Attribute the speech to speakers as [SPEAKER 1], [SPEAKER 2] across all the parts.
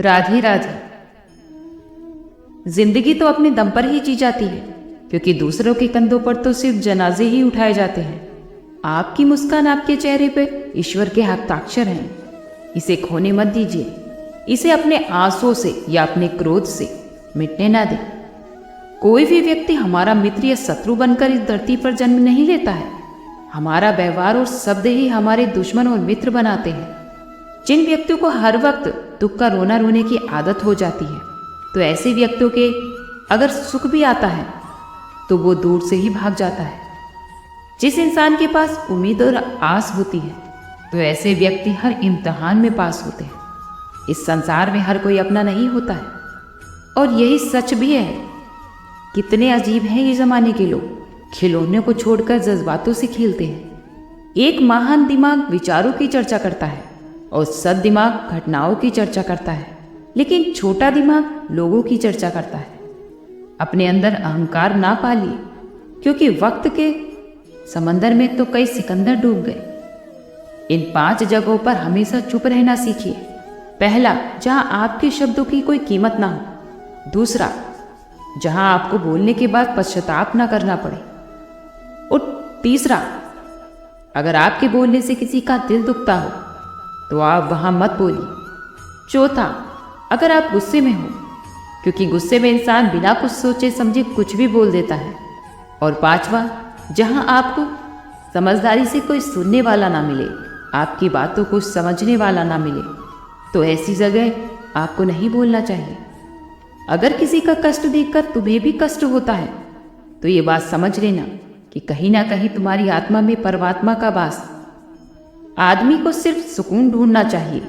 [SPEAKER 1] राधे राधे। जिंदगी तो अपने दम पर ही जी जाती है, क्योंकि दूसरों के कंधों पर तो सिर्फ जनाजे ही उठाए जाते हैं। आपकी मुस्कान, आपके चेहरे पर ईश्वर के हस्ताक्षर हैं। इसे खोने मत दीजिए। इसे अपने आंसुओं से या अपने क्रोध से मिटने ना दें। कोई भी व्यक्ति हमारा मित्र या शत्रु बनकर इस धरती पर जन्म नहीं लेता है। हमारा व्यवहार और शब्द ही हमारे दुश्मन और मित्र बनाते हैं। जिन व्यक्तियों को हर वक्त दुख का रोना रोने की आदत हो जाती है, तो ऐसे व्यक्तियों के अगर सुख भी आता है तो वो दूर से ही भाग जाता है। जिस इंसान के पास उम्मीद और आस होती है, तो ऐसे व्यक्ति हर इम्तिहान में पास होते हैं। इस संसार में हर कोई अपना नहीं होता है, और यही सच भी है। कितने अजीब हैं ये जमाने के लोग, खिलौने को छोड़कर जज्बातों से खेलते हैं। एक महान दिमाग विचारों की चर्चा करता है और सद दिमाग घटनाओं की चर्चा करता है, लेकिन छोटा दिमाग लोगों की चर्चा करता है। अपने अंदर अहंकार ना पालिए, क्योंकि वक्त के समंदर में तो कई सिकंदर डूब गए। इन 5 जगहों पर हमेशा चुप रहना सीखिए। पहला, जहां आपके शब्दों की कोई कीमत ना हो। दूसरा, जहां आपको बोलने के बाद पश्चाताप ना करना पड़े। और तीसरा, अगर आपके बोलने से किसी का दिल दुखता हो तो आप वहां मत बोलिए। चौथा, अगर आप गुस्से में हो, क्योंकि गुस्से में इंसान बिना कुछ सोचे समझे कुछ भी बोल देता है। और पांचवा, जहां आपको समझदारी से कोई सुनने वाला ना मिले, आपकी बातों को समझने वाला ना मिले, तो ऐसी जगह आपको नहीं बोलना चाहिए। अगर किसी का कष्ट देखकर तुम्हें भी कष्ट होता है, तो ये बात समझ लेना कि कहीं ना कहीं तुम्हारी आत्मा में परमात्मा का वास। आदमी को सिर्फ सुकून ढूंढना चाहिए,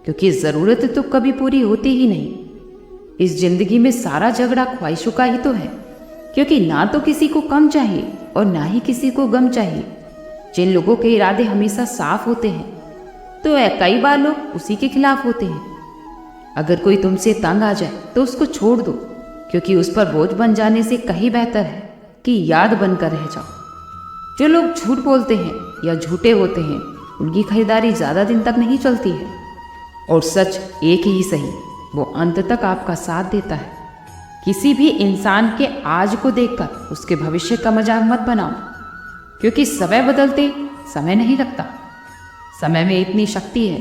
[SPEAKER 1] क्योंकि ज़रूरत तो कभी पूरी होती ही नहीं। इस जिंदगी में सारा झगड़ा ख्वाहिशों का ही तो है, क्योंकि ना तो किसी को कम चाहिए और ना ही किसी को गम चाहिए। जिन लोगों के इरादे हमेशा साफ होते हैं, तो कई बार लोग उसी के खिलाफ होते हैं। अगर कोई तुमसे तंग आ जाए तो उसको छोड़ दो, क्योंकि उस पर बोझ बन जाने से कहीं बेहतर है कि याद बनकर रह जाओ। जो लोग झूठ बोलते हैं या झूठे होते हैं, उनकी खरीदारी ज़्यादा दिन तक नहीं चलती है। और सच एक ही सही, वो अंत तक आपका साथ देता है। किसी भी इंसान के आज को देखकर उसके भविष्य का मजाक मत बनाओ, क्योंकि समय बदलते समय नहीं लगता। समय में इतनी शक्ति है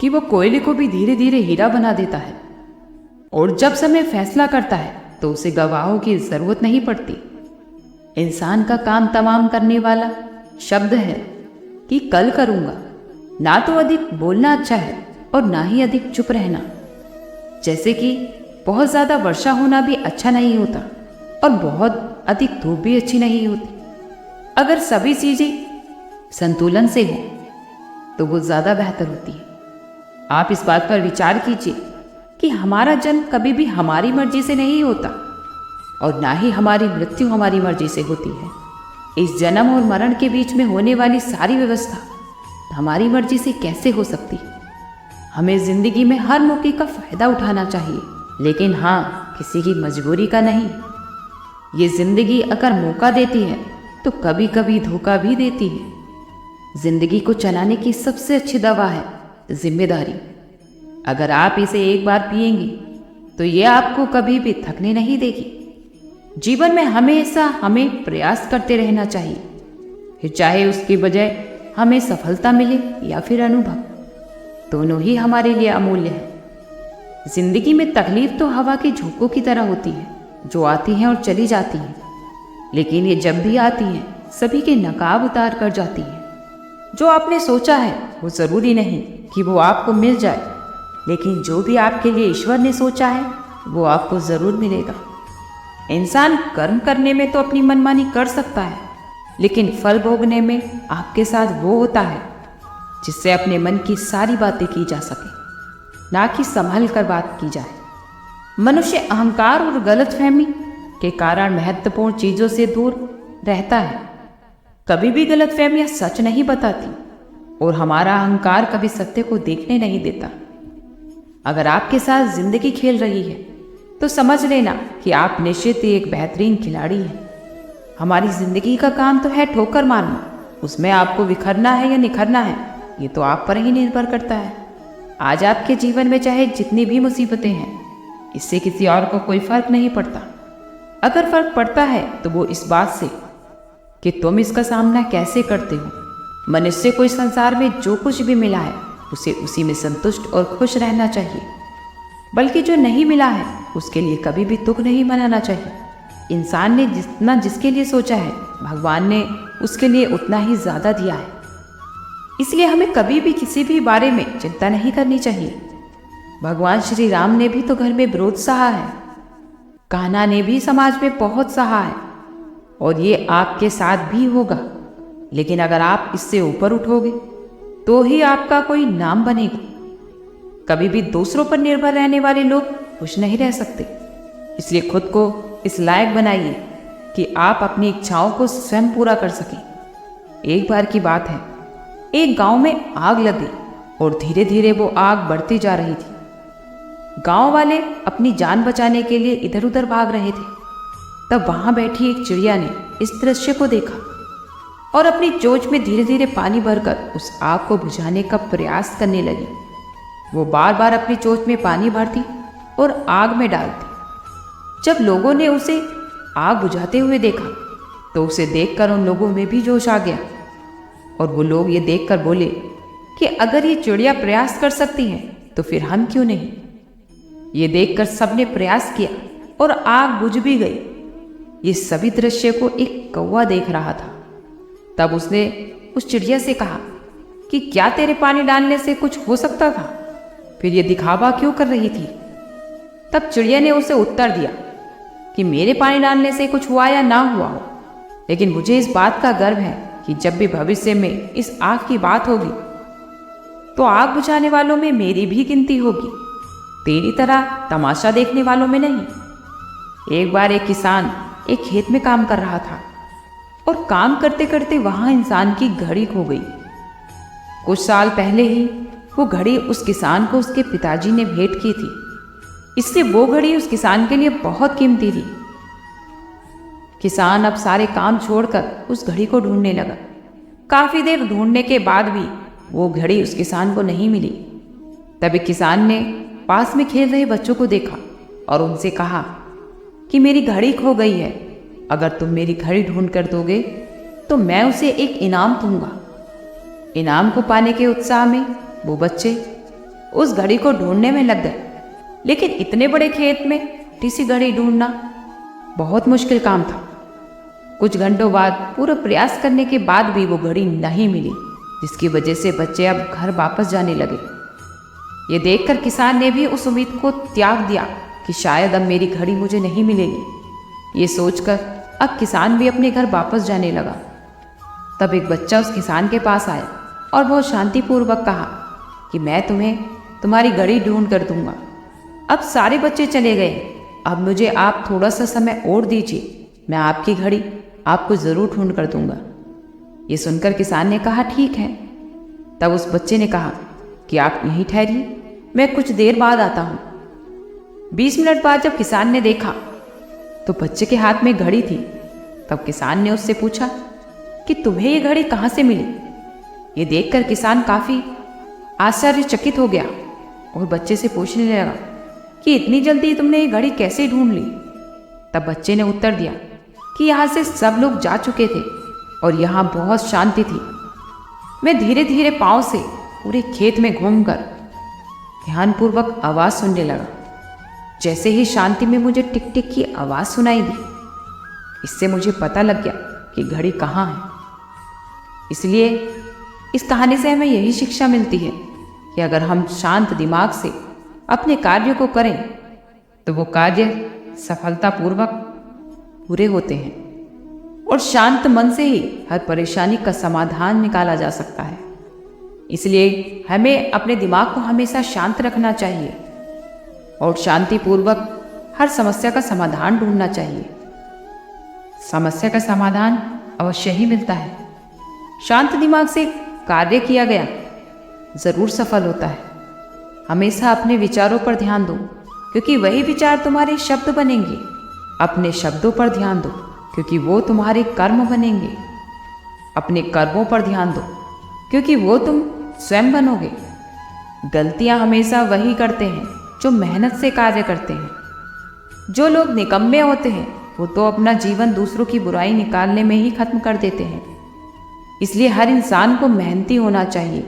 [SPEAKER 1] कि वो कोयले को भी धीरे धीरे हीरा बना देता है। और जब समय फैसला करता है तो उसे गवाहों की जरूरत नहीं पड़ती। इंसान का काम तमाम करने वाला शब्द है कि कल करूँगा। ना तो अधिक बोलना अच्छा है और ना ही अधिक चुप रहना। जैसे कि बहुत ज़्यादा वर्षा होना भी अच्छा नहीं होता, और बहुत अधिक धूप भी अच्छी नहीं होती। अगर सभी चीज़ें संतुलन से हो तो वो ज़्यादा बेहतर होती है। आप इस बात पर विचार कीजिए कि हमारा जन्म कभी भी हमारी मर्जी से नहीं होता, और ना ही हमारी मृत्यु हमारी मर्जी से होती है। इस जन्म और मरण के बीच में होने वाली सारी व्यवस्था हमारी मर्जी से कैसे हो सकती है। हमें ज़िंदगी में हर मौके का फ़ायदा उठाना चाहिए, लेकिन हाँ, किसी की मजबूरी का नहीं। ये ज़िंदगी अगर मौका देती है तो कभी कभी धोखा भी देती है। ज़िंदगी को चलाने की सबसे अच्छी दवा है जिम्मेदारी। अगर आप इसे एक बार पिएंगे तो ये आपको कभी भी थकने नहीं देगी। जीवन में हमेशा हमें प्रयास करते रहना चाहिए, फिर चाहे उसकी बजाय हमें सफलता मिले या फिर अनुभव, दोनों ही हमारे लिए अमूल्य है। जिंदगी में तकलीफ तो हवा के झोंकों की तरह होती है, जो आती हैं और चली जाती हैं, लेकिन ये जब भी आती हैं सभी के नकाब उतार कर जाती हैं। जो आपने सोचा है वो ज़रूरी नहीं कि वो आपको मिल जाए, लेकिन जो भी आपके लिए ईश्वर ने सोचा है वो आपको ज़रूर मिलेगा। इंसान कर्म करने में तो अपनी मनमानी कर सकता है, लेकिन फल भोगने में आपके साथ वो होता है जिससे अपने मन की सारी बातें की जा सके, ना कि संभल कर बात की जाए। मनुष्य अहंकार और गलतफहमी के कारण महत्वपूर्ण चीज़ों से दूर रहता है। कभी भी गलतफहमियां सच नहीं बताती, और हमारा अहंकार कभी सत्य को देखने नहीं देता। अगर आपके साथ जिंदगी खेल रही है तो समझ लेना कि आप निश्चित ही एक बेहतरीन खिलाड़ी हैं। हमारी जिंदगी का काम तो है ठोकर मारना, उसमें आपको बिखरना है या निखरना है ये तो आप पर ही निर्भर करता है। आज आपके जीवन में चाहे जितनी भी मुसीबतें हैं, इससे किसी और को कोई फर्क नहीं पड़ता। अगर फर्क पड़ता है तो वो इस बात से कि तुम इसका सामना कैसे करते हो। मनुष्य को इस संसार में जो कुछ भी मिला है उसे उसी में संतुष्ट और खुश रहना चाहिए, बल्कि जो नहीं मिला है उसके लिए कभी भी दुख नहीं मनाना चाहिए। इंसान ने जितना जिसके लिए सोचा है, भगवान ने उसके लिए उतना ही ज़्यादा दिया है। इसलिए हमें कभी भी किसी भी बारे में चिंता नहीं करनी चाहिए। भगवान श्री राम ने भी तो घर में विरोध सहा है, कान्हा ने भी समाज में बहुत सहा है, और ये आपके साथ भी होगा। लेकिन अगर आप इससे ऊपर उठोगे तो ही आपका कोई नाम बनेगा। कभी भी दूसरों पर निर्भर रहने वाले लोग खुश नहीं रह सकते। इसलिए खुद को इस लायक बनाइए कि आप अपनी इच्छाओं को स्वयं पूरा कर सकें। एक बार की बात है, एक गांव में आग लग गई और धीरे धीरे वो आग बढ़ती जा रही थी। गांव वाले अपनी जान बचाने के लिए इधर उधर भाग रहे थे। तब वहां बैठी एक चिड़िया ने इस दृश्य को देखा और अपनी चोंच में धीरे धीरे पानी भरकर उस आग को बुझाने का प्रयास करने लगी। वो बार बार अपनी चोंच में पानी भरती और आग में डालती। जब लोगों ने उसे आग बुझाते हुए देखा तो उसे देखकर उन लोगों में भी जोश आ गया, और वो लोग ये देखकर बोले कि अगर ये चिड़िया प्रयास कर सकती है तो फिर हम क्यों नहीं। ये देखकर सबने प्रयास किया और आग बुझ भी गई। ये सभी दृश्य को एक कौवा देख रहा था। तब उसने उस चिड़िया से कहा कि क्या तेरे पानी डालने से कुछ हो सकता था, फिर ये दिखावा क्यों कर रही थी। तब चिड़िया ने उसे उत्तर दिया कि मेरे पानी डालने से कुछ हुआ या ना हुआ हो, लेकिन मुझे इस बात का गर्व है कि जब भी भविष्य में इस आग की बात होगी तो आग बुझाने वालों में मेरी भी गिनती होगी, तेरी तरह तमाशा देखने वालों में नहीं। एक बार एक किसान एक खेत में काम कर रहा था और काम करते करते वहां इंसान की घड़ी खो गई। कुछ साल पहले ही वो घड़ी उस किसान को उसके पिताजी ने भेंट की थी। इससे वो घड़ी उस किसान के लिए बहुत कीमती थी। किसान अब सारे काम छोड़कर उस घड़ी को ढूंढने लगा। काफी देर ढूंढने के बाद भी वो घड़ी उस किसान को नहीं मिली। तभी किसान ने पास में खेल रहे बच्चों को देखा और उनसे कहा कि मेरी घड़ी खो गई है, अगर तुम मेरी घड़ी ढूंढ कर दोगे तो मैं उसे एक इनाम दूंगा। इनाम को पाने के उत्साह में वो बच्चे उस घड़ी को ढूंढने में लग गए। लेकिन इतने बड़े खेत में किसी घड़ी ढूंढना बहुत मुश्किल काम था। कुछ घंटों बाद पूरा प्रयास करने के बाद भी वो घड़ी नहीं मिली, जिसकी वजह से बच्चे अब घर वापस जाने लगे। ये देखकर किसान ने भी उस उम्मीद को त्याग दिया कि शायद अब मेरी घड़ी मुझे नहीं मिलेगी। ये सोचकर अब किसान भी अपने घर वापस जाने लगा। तब एक बच्चा उस किसान के पास आया और बहुत शांतिपूर्वक कहा कि मैं तुम्हें तुम्हारी घड़ी ढूंढ कर दूंगा। अब सारे बच्चे चले गए, अब मुझे आप थोड़ा सा समय और दीजिए, मैं आपकी घड़ी आपको ज़रूर ढूंढ कर दूंगा। ये सुनकर किसान ने कहा ठीक है। तब उस बच्चे ने कहा कि आप यहीं ठहरिए, मैं कुछ देर बाद आता हूँ। 20 मिनट बाद जब किसान ने देखा तो बच्चे के हाथ में घड़ी थी। तब किसान ने उससे पूछा कि तुम्हें ये घड़ी कहाँ से मिली। ये देखकर किसान काफ़ी आश्चर्यचकित हो गया और बच्चे से पूछने लगा कि इतनी जल्दी तुमने ये घड़ी कैसे ढूंढ ली। तब बच्चे ने उत्तर दिया कि यहाँ से सब लोग जा चुके थे और यहाँ बहुत शांति थी। मैं धीरे धीरे पाँव से पूरे खेत में घूमकर ध्यानपूर्वक आवाज़ सुनने लगा। जैसे ही शांति में मुझे टिक टिक की आवाज़ सुनाई दी, इससे मुझे पता लग गया कि घड़ी कहाँ है। इसलिए इस कहानी से हमें यही शिक्षा मिलती है कि अगर हम शांत दिमाग से अपने कार्य को करें तो वो कार्य सफलतापूर्वक पूरे होते हैं और शांत मन से ही हर परेशानी का समाधान निकाला जा सकता है। इसलिए हमें अपने दिमाग को हमेशा शांत रखना चाहिए और शांतिपूर्वक हर समस्या का समाधान ढूंढना चाहिए। समस्या का समाधान अवश्य ही मिलता है। शांत दिमाग से कार्य किया गया ज़रूर सफल होता है। हमेशा अपने विचारों पर ध्यान दो, क्योंकि वही विचार तुम्हारे शब्द बनेंगे। अपने शब्दों पर ध्यान दो, क्योंकि वो तुम्हारे कर्म बनेंगे। अपने कर्मों पर ध्यान दो, क्योंकि वो तुम स्वयं बनोगे। गलतियां हमेशा वही करते हैं जो मेहनत से कार्य करते हैं। जो लोग निकम्मे होते हैं वो तो अपना जीवन दूसरों की बुराई निकालने में ही खत्म कर देते हैं। इसलिए हर इंसान को मेहनती होना चाहिए,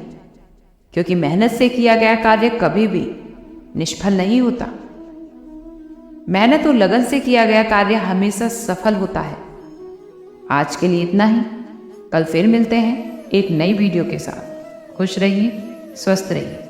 [SPEAKER 1] क्योंकि मेहनत से किया गया कार्य कभी भी निष्फल नहीं होता। मेहनत और लगन से किया गया कार्य हमेशा सफल होता है। आज के लिए इतना ही। कल फिर मिलते हैं एक नई वीडियो के साथ। खुश रहिए, स्वस्थ रहिए।